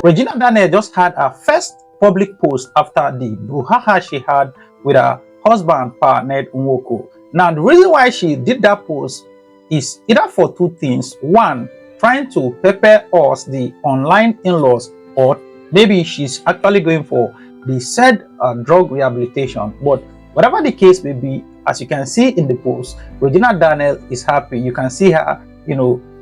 Regina Daniel just had her first public post after the brouhaha she had with her husband, Ned Nwoko. Now, the reason why she did that post is either for two things. One, trying to prepare us, the online in-laws, or maybe she's actually going for the said drug rehabilitation. But whatever the case may be, as you can see in the post, Regina Daniel is happy. You can see her,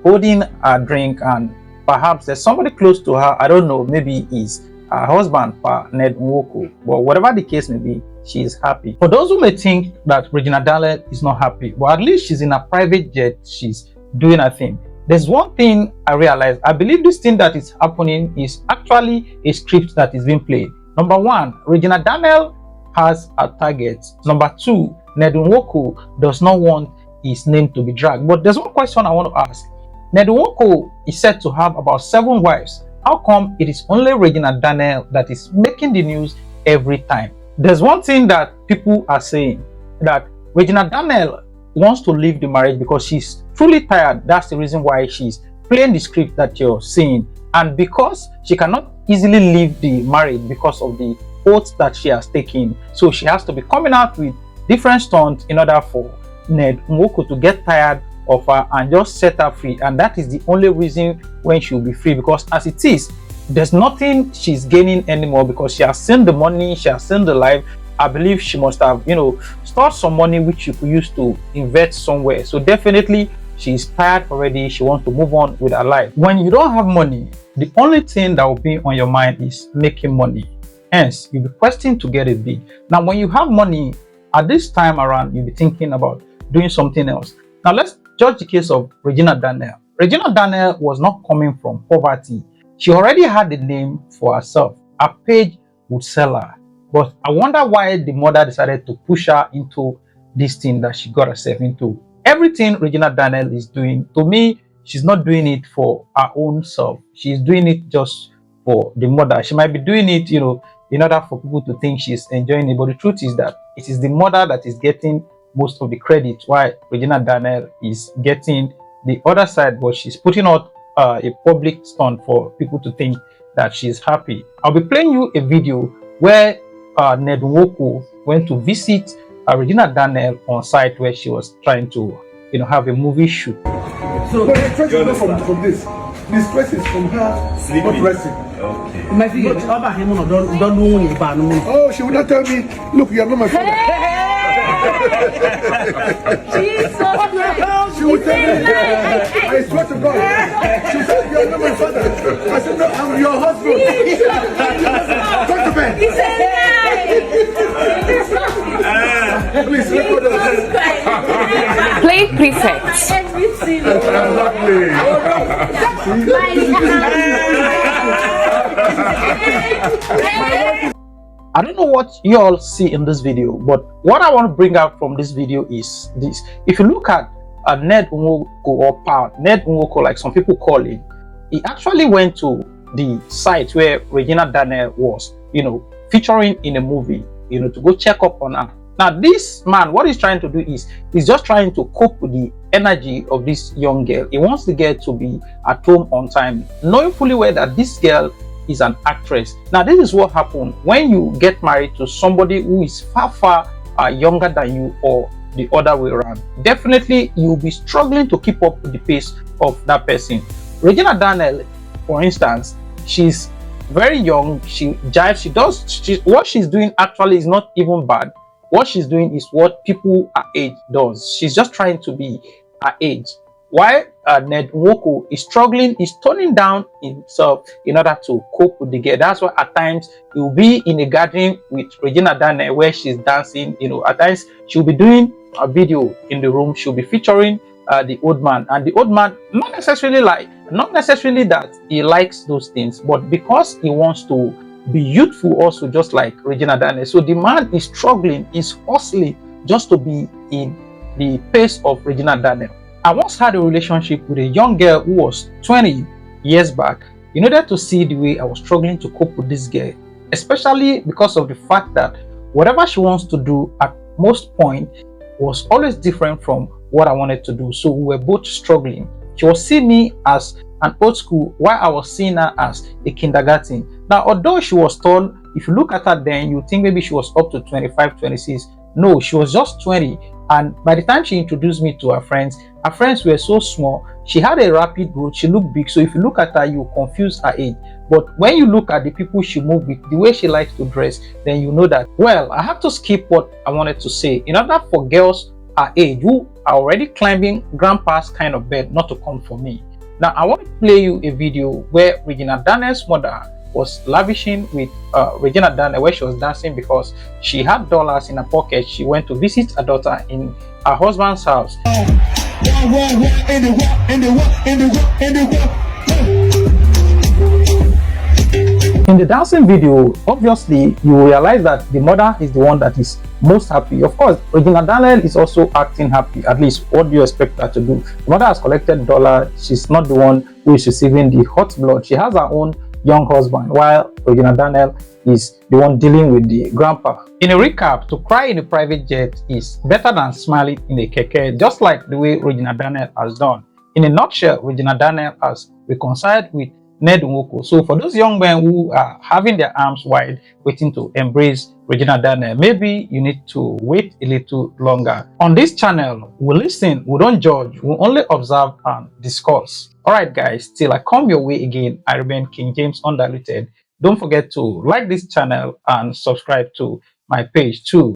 holding a drink, and perhaps there's somebody close to her. I don't know, maybe it's her husband, Ned Nwoko. But whatever the case may be, she is happy. For those who may think that Regina Daniel is not happy, but at least she's in a private jet, she's doing her thing. There's one thing I realized. I believe this thing that is happening is actually a script that is being played. Number one, Regina Daniel has a target. Number two, Ned Nwoko does not want his name to be dragged. But there's one question I want to ask. Ned Nwoko is said to have about 7 wives. How come it is only Regina Daniel that is making the news every time? There's one thing that people are saying, that Regina Daniel wants to leave the marriage because she's truly tired. That's the reason why she's playing the script that you're seeing. And because she cannot easily leave the marriage because of the oaths that she has taken, so she has to be coming out with different stunts in order for Ned Nwoko to get tired of her and just set her free. And that is the only reason when she'll be free, because as it is, there's nothing she's gaining anymore, because she has seen the money, she has seen the life. I believe she must have, stored some money which she could use to invest somewhere. So definitely she's tired already. She wants to move on with her life. When you don't have money, the only thing that will be on your mind is making money. Hence, you'll be questing to get it big. Now, when you have money, at this time around, you'll be thinking about doing something else. Now, let's judge the case of Regina Daniel. Regina Daniel was not coming from poverty. She already had the name for herself. Her page would sell her. But I wonder why the mother decided to push her into this thing that she got herself into. Everything Regina Daniel is doing, to me, she's not doing it for her own self. She's doing it just for the mother. She might be doing it, in order for people to think she's enjoying it. But the truth is that it is the mother that is getting most of the credit, while Regina Daniel is getting the other side. But she's putting out a public stunt for people to think that she's happy. I'll be playing you a video where Ned Nwoko went to visit Regina Daniel on site, where she was trying to, have a movie shoot. So the stress is not from this. The stress is from her sleeping. Not resting. Okay. Oh, she would not tell me, look, you are not my father. She would tell me, I swear to God. She said, you are not my father. I said, no, I'm your husband. Go to bed. Please, record us. Play prefect. I don't know what you all see in this video, but what I want to bring out from this video is this. If you look at Ned Nwoko, or Ned Nwoko, like some people call him, he actually went to the site where Regina Daniel was, featuring in a movie, to go check up on her. Now, this man, what he's trying to do is, he's just trying to cope with the energy of this young girl. He wants the girl to be at home on time, knowing fully well that this girl is an actress. Now, this is what happens when you get married to somebody who is far younger than you, or the other way around. Definitely, you'll be struggling to keep up with the pace of that person. Regina Daniel, for instance, she's very young. She jives. What she's doing actually is not even bad. What she's doing is what people her age does. She's just trying to be her age. While Ned Nwoko is struggling, is toning down himself in order to cope with the girl. That's why at times he'll be in a gathering with Regina Daniel where she's dancing. At times she'll be doing a video in the room. She'll be featuring the old man, and the old man, not necessarily that he likes those things, but because he wants to be youthful also, just like Regina Daniel. So the man is struggling, is hustling just to be in the pace of Regina Daniel. I once had a relationship with a young girl who was 20 years back. In order to see the way I was struggling to cope with this girl, especially because of the fact that whatever she wants to do at most point was always different from what I wanted to do. So we were both struggling. She was seeing me as and old school, while I was seeing her as a kindergarten. Now, although she was tall, if you look at her then, you think maybe she was up to 25, 26. No, she was just 20. And by the time she introduced me to her friends were so small. She had a rapid growth. She looked big. So if you look at her, you confuse her age. But when you look at the people she moved with, the way she likes to dress, then you know that. Well, I have to skip what I wanted to say. In order for girls her age who are already climbing grandpa's kind of bed not to come for me. Now, I want to play you a video where Regina Daniel's mother was lavishing with Regina Daniel, where she was dancing because she had dollars in her pocket. She went to visit her daughter in her husband's house. In the dancing video, obviously, you will realize that the mother is the one that is most happy. Of course, Regina Daniel is also acting happy. At least, what do you expect her to do? The mother has collected dollar. She's not the one who is receiving the hot blood. She has her own young husband, while Regina Daniel is the one dealing with the grandpa. In a recap, to cry in a private jet is better than smiling in a keke, just like the way Regina Daniel has done. In a nutshell, Regina Daniel has reconciled with Ned Nwoko. So for those young men who are having their arms wide, waiting to embrace Regina Daniel, maybe you need to wait a little longer. On this channel, we listen, we don't judge, we only observe and discuss. Alright guys, till I come your way again, I remain King James Undiluted. Don't forget to like this channel and subscribe to my page too.